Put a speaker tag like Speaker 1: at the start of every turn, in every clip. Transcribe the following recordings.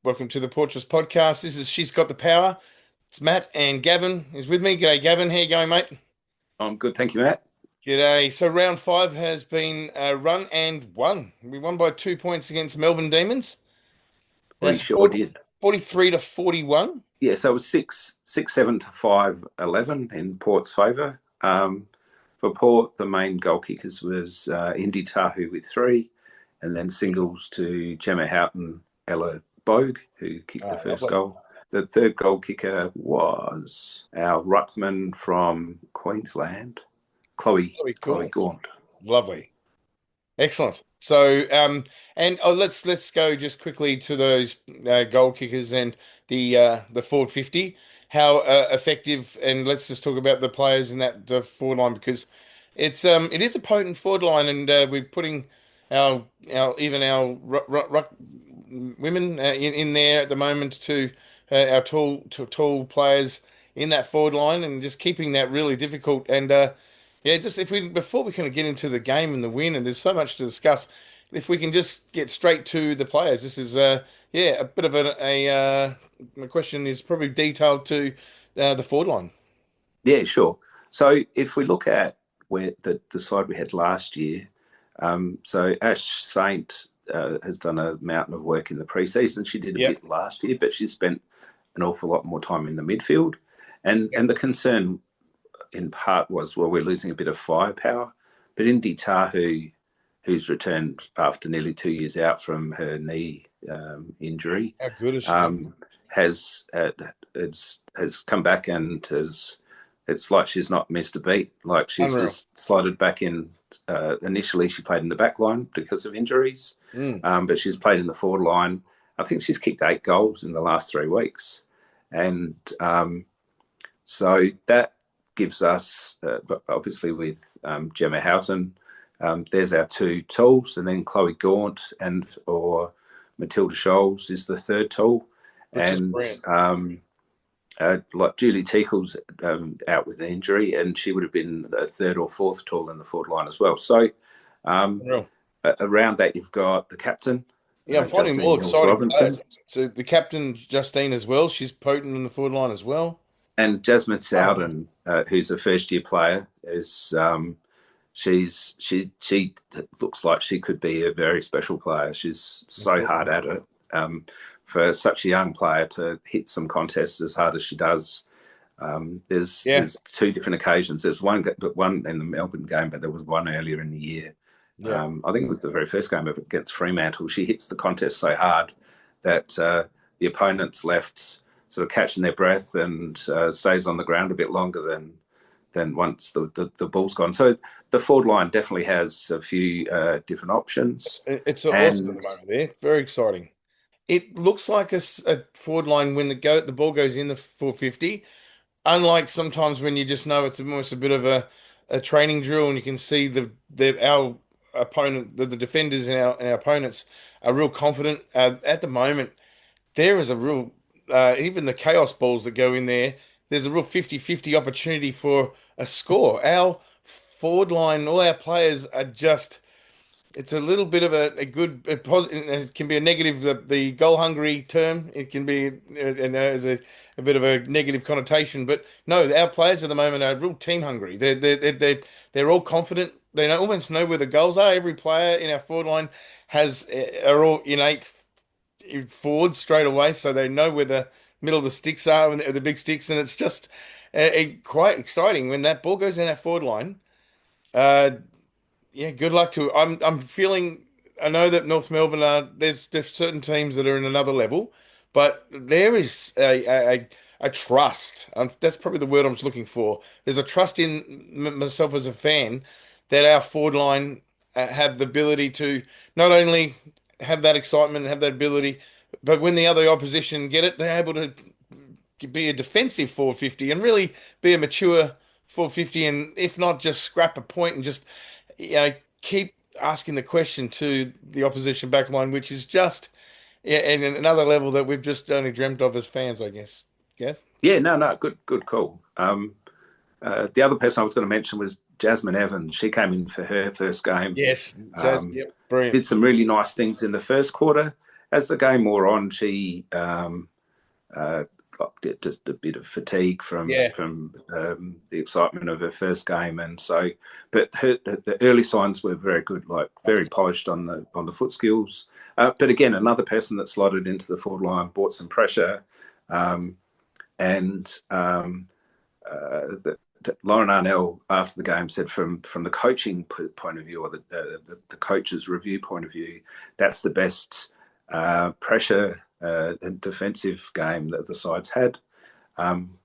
Speaker 1: Welcome to the Portress Podcast. This is She's Got the Power. It's Matt and Gavin is with me. G'day, Gavin. How you going, mate?
Speaker 2: I'm good, thank you, Matt.
Speaker 1: G'day. So round five has been run and won. We won by 2 points against Melbourne Demons.
Speaker 2: We
Speaker 1: That's
Speaker 2: sure did.
Speaker 1: 43 to 41.
Speaker 2: Yeah, so it was 6-7 to 5-11 in Port's favour. For Port, the main goal kickers was Indy Tahu with 3, and then singles to Gemma Houghton, Ella Bogue, who kicked the first
Speaker 1: Lovely.
Speaker 2: goal. The third goal kicker was our ruckman from Queensland, Chloe
Speaker 1: Very cool.
Speaker 2: Gaunt.
Speaker 1: Lovely. Excellent. So, let's go just quickly to those goal kickers and the forward 50. How effective, and let's just talk about the players in that forward line because it is a potent forward line, and we're putting our ruck women in there at the moment to our tall players in that forward line, and just keeping that really difficult. And yeah, just if we before we kind of get into the game and the win, and there's so much to discuss, if we can just get straight to the players. This is yeah, a bit of my question is probably detailed to the forward line.
Speaker 2: Yeah, sure. So if we look at where the side we had last year, so Ash Saint has done a mountain of work in the preseason. She did a
Speaker 1: Yeah.
Speaker 2: bit last year, but she spent an awful lot more time in the midfield. And the concern in part was, well, we're losing a bit of firepower. But Indy Tahu, who's returned after nearly 2 years out from her knee injury,
Speaker 1: How good is she?
Speaker 2: has has come back and has. It's like she's not missed a beat. Like she's
Speaker 1: Unreal.
Speaker 2: just slotted back in. Initially, she played in the back line because of injuries,
Speaker 1: Mm.
Speaker 2: but she's played in the forward line. I think she's kicked 8 goals in the last 3 weeks, and so that gives us, obviously with Gemma Houghton, there's our 2 tools, and then Chloe Gaunt or Matilda Scholes is the third tool,
Speaker 1: Which is
Speaker 2: and
Speaker 1: brilliant.
Speaker 2: like Julie Teakle's out with an injury, and she would have been a third or fourth tool in the forward line as well. So
Speaker 1: Unreal.
Speaker 2: around that, you've got the captain,
Speaker 1: Yeah, I'm finding them all
Speaker 2: Justine
Speaker 1: exciting players.
Speaker 2: Mills-Robinson,
Speaker 1: So the captain Justine as well. She's potent in the forward line as well.
Speaker 2: and Jasmine
Speaker 1: Oh,
Speaker 2: Sowden, who's a first year player. Is she looks like she could be a very special player. She's so hard at it. For such a young player to hit some contests as hard as she does,
Speaker 1: yeah,
Speaker 2: there's 2 different occasions. There's one in the Melbourne game, but there was one earlier in the year.
Speaker 1: yeah,
Speaker 2: I think it was the very first game against Fremantle. She hits the contest so hard that the opponents left sort of catching their breath and stays on the ground a bit longer than once the ball's gone. So the forward line definitely has a few different options.
Speaker 1: it's awesome at
Speaker 2: And
Speaker 1: the moment. There, very exciting. It looks like a forward line when the ball goes in the 450. Unlike sometimes when you just know it's almost a bit of a training drill, and you can see our opponent, the defenders and our opponents are real confident. At the moment, there is a real even the chaos balls that go in there. There's a real 50-50 opportunity for a score. Our forward line, all our players are just. It's a little bit of a good, positive. It can be a negative. The goal hungry term. It can be, and as a bit of a negative connotation. But no, our players at the moment are real team hungry. They're all confident. They almost know where the goals are. Every player in our forward line are all innate forwards straight away, so they know where the middle of the sticks are and the big sticks, and it's just quite exciting when that ball goes in our forward line. Uh, yeah, good luck to. I'm feeling. I know that North Melbourne are. There's certain teams that are in another level, but there is a trust. That's probably the word I was looking for. There's a trust in myself as a fan that our forward line have the ability to not only have that excitement and have that ability, but when the other opposition get it, they're able to be a defensive 450 and really be a mature 450, and if not, just scrap a point and just keep asking the question to the opposition back line, which is just yeah, and another level that we've just only dreamt of as fans, I guess. Yeah.
Speaker 2: yeah, no, good call. The other person I was going to mention was Jasmine Evans. She came in for her first game.
Speaker 1: Yes, Jazz.
Speaker 2: Um,
Speaker 1: Yep. Brilliant.
Speaker 2: did some really nice things in the first quarter, as the game wore on, she got just a bit of fatigue
Speaker 1: Yeah,
Speaker 2: the excitement of her first game, and so. But the early signs were very good, like
Speaker 1: that's
Speaker 2: very
Speaker 1: great.
Speaker 2: polished on the foot skills. But again, another person that slotted into the forward line, brought some pressure, um, and Lauren Arnell after the game said from the coaching point of view, or the coach's review point of view, that's the best pressure and defensive game that the sides had.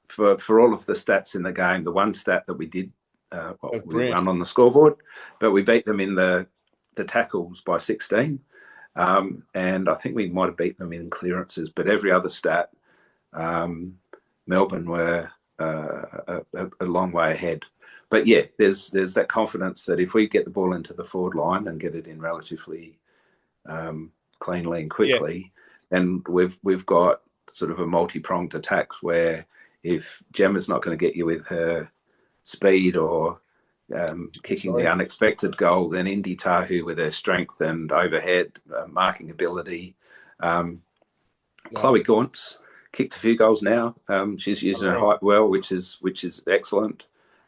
Speaker 2: For all of the stats in the game, the one stat that we did,
Speaker 1: That's
Speaker 2: we
Speaker 1: brilliant.
Speaker 2: won on the scoreboard, but we beat them in the tackles by 16. And I think we might have beat them in clearances, but every other stat, Melbourne were a long way ahead. But yeah, there's that confidence that if we get the ball into the forward line and get it in relatively cleanly and
Speaker 1: Yeah,
Speaker 2: quickly, then we've got sort of a multi-pronged attack where if Gemma's not going to get you with her speed or kicking the
Speaker 1: sorry.
Speaker 2: unexpected goal, then Indy Tahu with her strength and overhead marking ability. Um,
Speaker 1: No,
Speaker 2: Chloe Gaunt's kicked a few goals now. She's using her
Speaker 1: unreal.
Speaker 2: height well, which is excellent.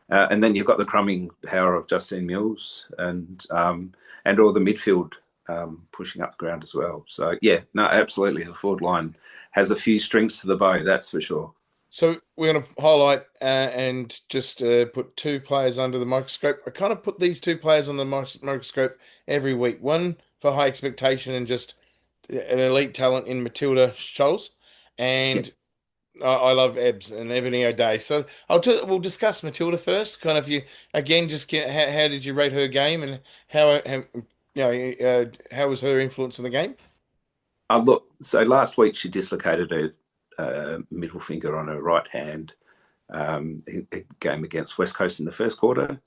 Speaker 2: And then you've got the crumbing power of Justine Mills and all the midfield pushing up the ground as well. So yeah, no, absolutely, the forward line has a few strings to the bow, that's for sure.
Speaker 1: So we're going to highlight and just put two players under the microscope. I kind of put these two players on the microscope every week. One for high expectation and just an elite talent in Matilda Scholes,
Speaker 2: Yep.
Speaker 1: and I love Ebbs and Ebony O'Day. So we'll discuss Matilda first. Kind of you again, just how did you rate her game and how how was her influence in the game?
Speaker 2: Look, so last week she dislocated her middle finger on her right hand. Game against West Coast in the first quarter.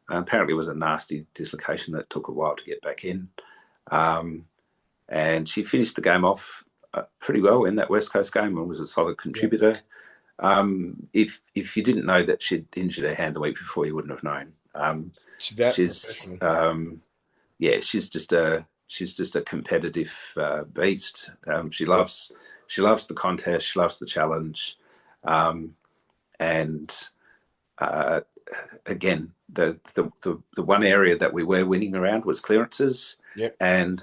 Speaker 2: Apparently, it was a nasty dislocation that took a while to get back in. Um, and she finished the game off pretty well in that West Coast game and was a solid
Speaker 1: Yeah,
Speaker 2: contributor. If you didn't know that she'd injured her hand the week before, you wouldn't have known.
Speaker 1: she's that
Speaker 2: She's
Speaker 1: professional.
Speaker 2: yeah, she's just a competitive beast.
Speaker 1: Yeah,
Speaker 2: She loves the contest. She loves the challenge, um, and uh, again, the one area that we were winning around was clearances,
Speaker 1: yeah,
Speaker 2: and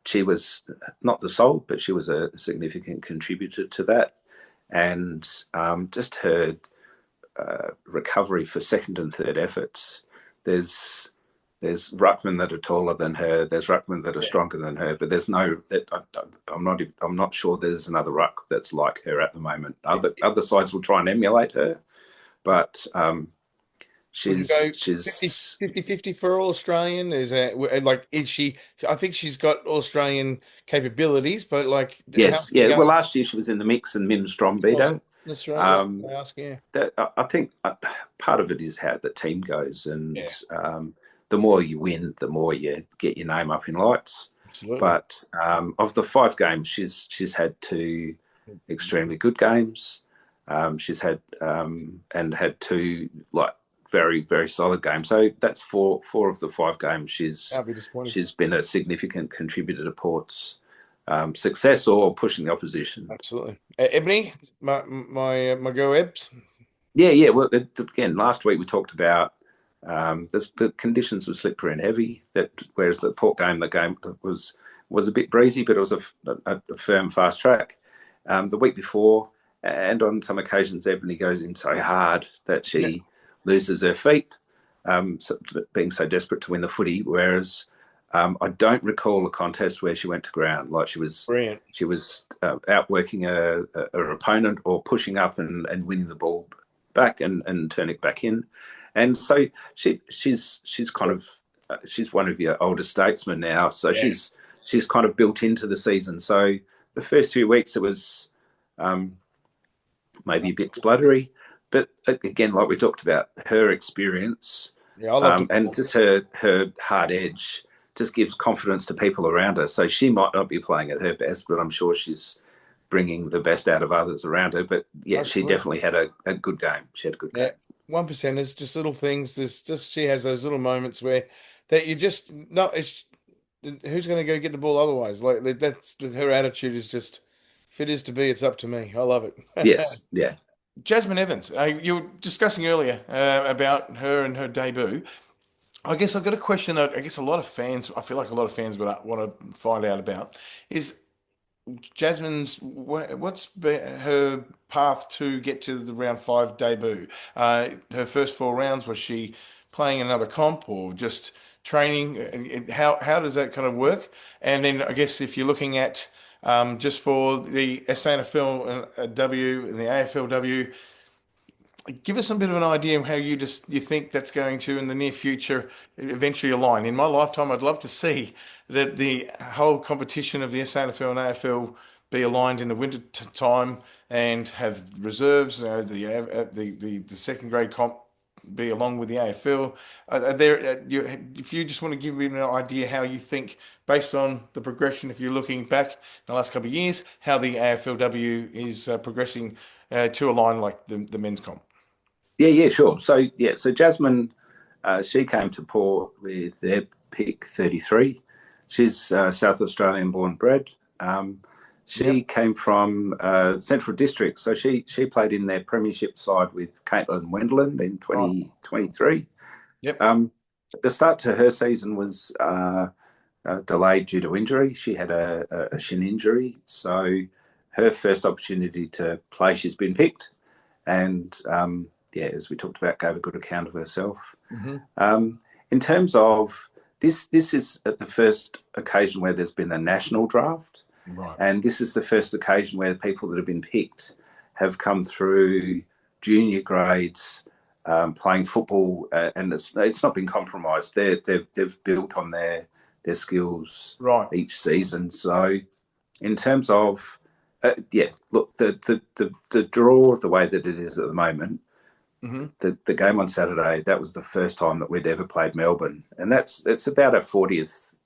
Speaker 2: she was not the sole, but she was a significant contributor to that. And just her recovery for second and third efforts. There's there's ruckmen that are taller than her. There's ruckmen that are
Speaker 1: yeah.
Speaker 2: stronger than her. But there's no. I'm not sure there's another ruck that's like her at the moment. Other sides will try and emulate her, but
Speaker 1: Would you
Speaker 2: she's
Speaker 1: go fifty
Speaker 2: she's
Speaker 1: fifty fifty for all Australian? Is that like is she? I think she's got Australian capabilities, but like how
Speaker 2: yes,
Speaker 1: you
Speaker 2: yeah. Well,
Speaker 1: going?
Speaker 2: last year she was in the mix and Min Strom beat
Speaker 1: Oh,
Speaker 2: her.
Speaker 1: that's right. Yeah,
Speaker 2: Um,
Speaker 1: I ask. Yeah,
Speaker 2: I think part of it is how the team goes, and
Speaker 1: yeah,
Speaker 2: the more you win, the more you get your name up in lights.
Speaker 1: absolutely.
Speaker 2: But of the 5 games, she's had 2 extremely good games. She's had 2 like very very solid games. So that's four of the 5 games.
Speaker 1: Can't be disappointing.
Speaker 2: She's been a significant contributor to Port's success or pushing the opposition.
Speaker 1: Absolutely. Ebony, my girl Ebs.
Speaker 2: Yeah, yeah. Well, again, last week we talked about the conditions were slippery and heavy. That whereas the Port game, the game was a bit breezy, but it was a firm, fast track. The week before, and on some occasions, Ebony goes in so hard that
Speaker 1: Yeah,
Speaker 2: she loses her feet, being so desperate to win the footy. Whereas I don't recall a contest where she went to ground like
Speaker 1: brilliant.
Speaker 2: she was outworking her opponent or pushing up and winning the ball back and turn it back in. And so she's kind of she's one of your older statesmen now, so
Speaker 1: Yeah,
Speaker 2: she's kind of built into the season. So the first few weeks it was um, maybe a bit spluttery, but again, like we talked about, her experience
Speaker 1: yeah. I loved it.
Speaker 2: and just her hard edge just gives confidence to people around her. So she might not be playing at her best, but I'm sure she's bringing the best out of others around her. But yeah, she
Speaker 1: Absolutely.
Speaker 2: definitely had a good game. She had a good
Speaker 1: Yeah,
Speaker 2: game.
Speaker 1: 1%. There's just little things. There's just she has those little moments where that you just no. who's going to go get the ball otherwise? Like that's her attitude is just, if it is to be, it's up to me. I love it.
Speaker 2: Yes, yeah,
Speaker 1: Jasmine Evans, you were discussing earlier about her and her debut. I guess I've got a question that I guess a lot of fans, I feel like a lot of fans would want to find out about is Jasmine's, her path to get to the round five debut? Her first four rounds, was she playing another comp or just training? How does that kind of work? And then I guess if you're looking at just for the SANFL W and the AFLW, give us a bit of an idea of how you think that's going to in the near future eventually align. In my lifetime, I'd love to see that the whole competition of the SANFL and AFL be aligned in the winter time and have reserves. The second grade comp be along with the AFL. If you just want to give me an idea how you think, based on the progression, if you're looking back in the last couple of years, how the AFLW is progressing to align like the men's comp.
Speaker 2: yeah, sure. So Jasmine, she came to Port with their pick 33. She's South Australian born bred. She
Speaker 1: Yep.
Speaker 2: came from Central District, so she played in their premiership side with Caitlin Wendland in
Speaker 1: Right.
Speaker 2: 2023.
Speaker 1: Yep.
Speaker 2: The start to her season was delayed due to injury. She had a shin injury, so her first opportunity to play, she's been picked, and yeah, as we talked about, gave a good account of herself.
Speaker 1: Hmm.
Speaker 2: Um, in terms of this is at the first occasion where there's been a national draft,
Speaker 1: Right.
Speaker 2: and this is the first occasion where people that have been picked have come through junior grades, playing football, and it's not been compromised. They've built on their skills
Speaker 1: Right.
Speaker 2: each season. So in terms of yeah, look, the draw, the way that it is at the moment,
Speaker 1: Hmm.
Speaker 2: the game on Saturday, that was the first time that we'd ever played Melbourne, and it's about our 40th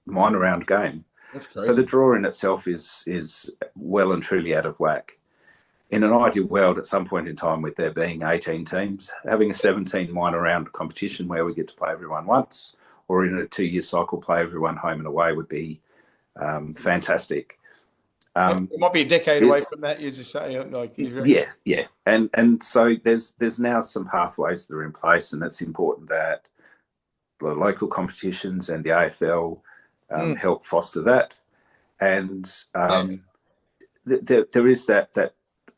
Speaker 2: minor round game.
Speaker 1: That's
Speaker 2: So the
Speaker 1: crazy.
Speaker 2: draw in itself is well and truly out of whack. In an ideal world, at some point in time, with there being 18 teams, having a 17 minor round competition where we get to play everyone once, or in a 2 year cycle, play everyone home and away would be fantastic.
Speaker 1: Yep.
Speaker 2: Um,
Speaker 1: It might be a decade away
Speaker 2: there's
Speaker 1: from that, as you say. Like,
Speaker 2: Yeah, yeah, and so there's now some pathways that are in place, and it's important that the local competitions and the AFL
Speaker 1: mm,
Speaker 2: help foster that. And
Speaker 1: yeah.
Speaker 2: there is that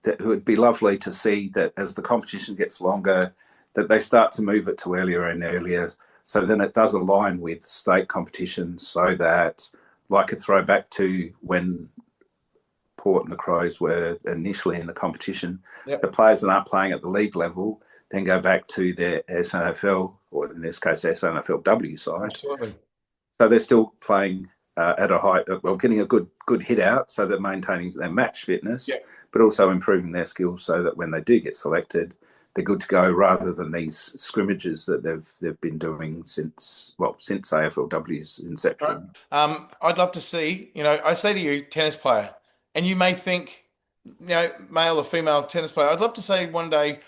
Speaker 2: it would be lovely to see that as the competition gets longer, that they start to move it to earlier and earlier, so then it does align with state competitions, so that, like a throwback to when Port and the Crows were initially in the competition, the
Speaker 1: Yep.
Speaker 2: players that aren't playing at the league level then go back to their SNFL, or in this case, SNFLW side.
Speaker 1: Absolutely.
Speaker 2: So they're still playing at a height, well, getting a good hit out, so they're maintaining their match fitness,
Speaker 1: Yeah.
Speaker 2: but also improving their skills, so that when they do get selected, they're good to go, rather than these scrimmages that they've been doing since AFLW's
Speaker 1: Right.
Speaker 2: inception.
Speaker 1: I'd love to see, I say to you, tennis player, and you may think, male or female tennis player. I'd love to say one day,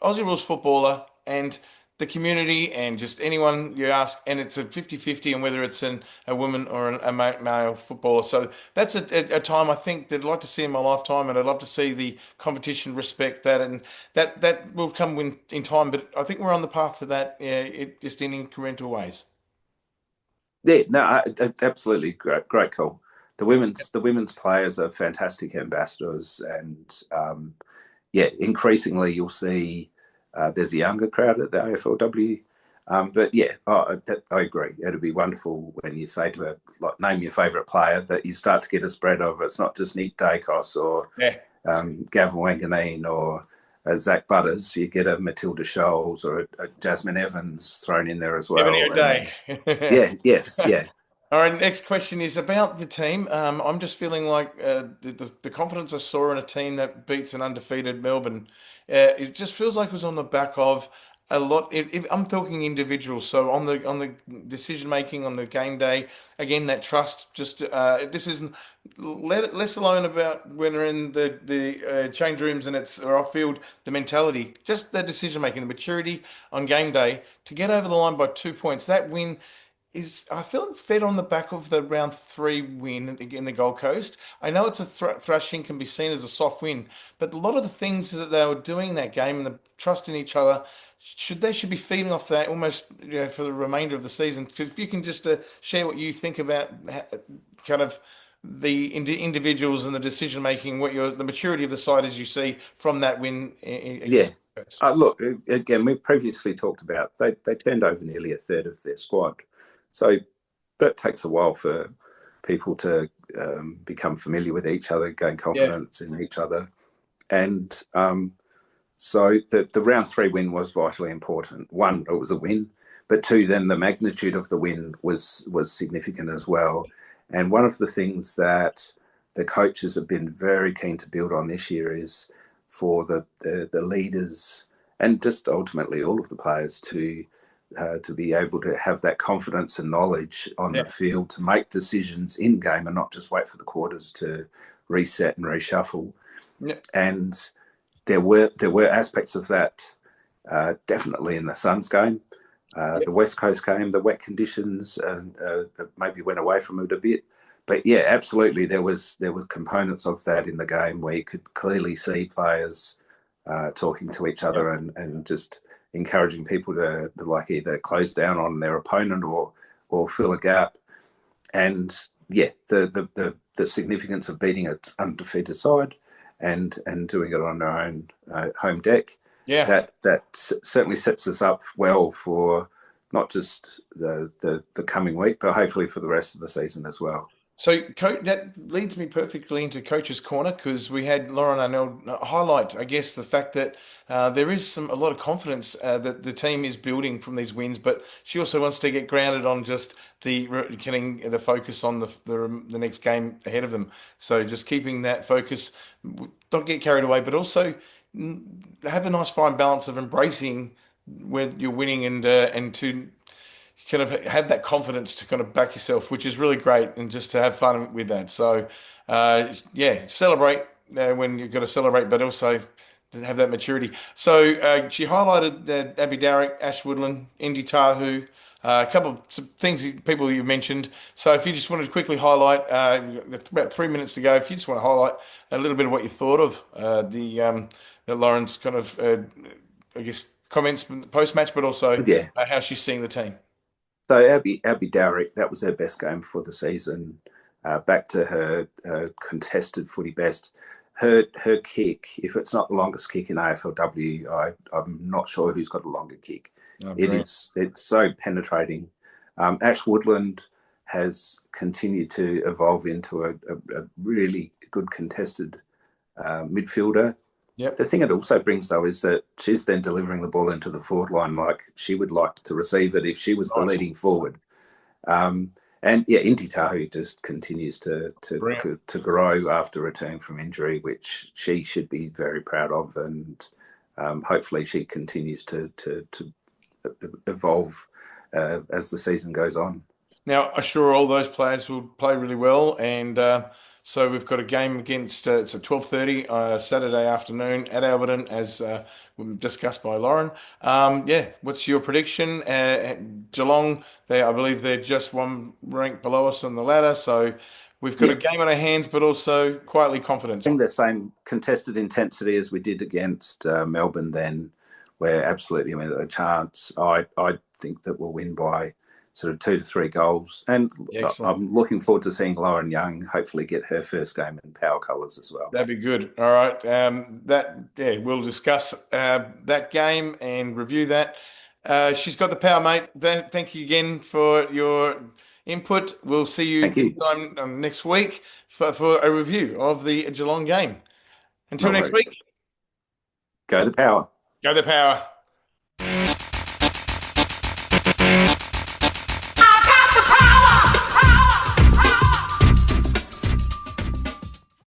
Speaker 1: Aussie rules footballer and the community and just anyone you ask, and it's a 50-50, and whether it's a woman or a male footballer. So that's a time I think that I'd like to see in my lifetime, and I'd love to see the competition respect that, and that will come in time. But I think we're on the path to that, yeah, it just in incremental ways.
Speaker 2: Yeah, no, absolutely great call. The women's players are fantastic ambassadors, and yeah, increasingly you'll see there's a younger crowd at the AFLW. But yeah, I agree. It'd be wonderful when you say to her, like, name your favourite player, that you start to get a spread of, it's not just Nick Dacos or
Speaker 1: Yeah.
Speaker 2: Gavin Wanganeen or Zach Butters. You get a Matilda Scholes or a Jasmine Evans thrown in there as
Speaker 1: Ebony
Speaker 2: well. And
Speaker 1: O'Day.
Speaker 2: yeah, yes, yeah.
Speaker 1: All right, next question is about the team. I'm just feeling like the confidence I saw in a team that beats an undefeated Melbourne, it just feels like it was on the back of a lot. If I'm talking individuals, so on the decision making on the game day, again that trust. Just this isn't less alone about when we're in the change rooms and it's or off field, the mentality, just the decision making, the maturity on game day to get over the line by 2 points. That win. is I feel fed on the back of the round three win in the Gold Coast. I know it's a thrashing can be seen as a soft win, but a lot of the things that they were doing in that game and the trust in each other should be feeding off that almost for the remainder of the season. So if you can just share what you think about kind of the individuals and the decision making, what your the maturity of the side as you see from that win
Speaker 2: Yeah.
Speaker 1: against the Coast.
Speaker 2: Look, again, we've previously talked about they turned over nearly a third of their squad. So that takes a while for people to become familiar with each other, gain
Speaker 1: Yeah,
Speaker 2: confidence in each other. And so the round three win was vitally important. One, it was a win, but two, then the magnitude of the win was significant as well. And one of the things that the coaches have been very keen to build on this year is for the leaders and just ultimately all of the players to be able to have that confidence and knowledge on the
Speaker 1: yeah,
Speaker 2: field to make decisions in game and not just wait for the quarters to reset and reshuffle.
Speaker 1: yeah,
Speaker 2: And there were aspects of that definitely in the Suns game.
Speaker 1: yeah,
Speaker 2: The West Coast game, the wet conditions, and maybe went away from it a bit. But yeah, absolutely, there was components of that in the game where you could clearly see players talking to each
Speaker 1: yeah.
Speaker 2: other and just encouraging people to like either close down on their opponent or fill a gap. And yeah, the significance of beating an undefeated side and doing it on our own home deck,
Speaker 1: Yeah.
Speaker 2: that certainly sets us up well for not just the coming week, but hopefully for the rest of the season as well.
Speaker 1: So that leads me perfectly into Coach's Corner because we had Lauren Arnold highlight, I guess, the fact that there is a lot of confidence that the team is building from these wins, but she also wants to get grounded on just getting the focus on the next game ahead of them. So just keeping that focus, don't get carried away, but also have a nice fine balance of embracing where you're winning and to kind of have that confidence to kind of back yourself, which is really great, and just to have fun with that. So, yeah, celebrate when you've got to celebrate, but also to have that maturity. So, she highlighted Abby Darrick, Ash Woodland, Indy Tahu, a couple of some things, people you mentioned. So, if you just wanted to quickly highlight, about 3 minutes to go, if you just want to highlight a little bit of what you thought of the Lauren's kind of, I guess, comments post match, but also
Speaker 2: But yeah,
Speaker 1: how she's seeing the team.
Speaker 2: so Abby Dowrick, that was her best game for the season. Back to her contested footy best. Her kick, if it's not the longest kick in AFLW, I'm not sure who's got a longer kick.
Speaker 1: Oh, brilliant.
Speaker 2: It's so penetrating. Ash Woodland has continued to evolve into a really good contested midfielder. The
Speaker 1: Yep.
Speaker 2: thing it also brings, though, is that she's then delivering the ball into the forward line like she would like to receive it if she was the
Speaker 1: Nice.
Speaker 2: leading forward. Um, and yeah, Inti Tahu just continues
Speaker 1: Brilliant.
Speaker 2: to grow after returning from injury, which she should be very proud of, and hopefully she continues to evolve as the season goes on.
Speaker 1: Now, I'm sure all those players will play really well, and so we've got a game against it's at 12:30 Saturday afternoon at Alberton, as discussed by Lauren. Yeah, what's your prediction? Geelong, I believe they're just one rank below us on the ladder, so we've got a
Speaker 2: Yeah,
Speaker 1: game on our hands, but also quietly confidence.
Speaker 2: bring the same contested intensity as we did against Melbourne then, where absolutely, I mean, the chance, I think that we'll win by sort of 2 to 3 goals. And
Speaker 1: Excellent.
Speaker 2: I'm looking forward to seeing Lauren Young hopefully get her first game in power colours as well.
Speaker 1: That'd be good. All right. Yeah, we'll discuss that game and review that. She's got the power, mate. Thank you again for your input. We'll see you
Speaker 2: Thank
Speaker 1: this
Speaker 2: you.
Speaker 1: time next week for a review of the Geelong game. Until
Speaker 2: No
Speaker 1: next
Speaker 2: worries.
Speaker 1: week,
Speaker 2: Go the power.
Speaker 1: go the power.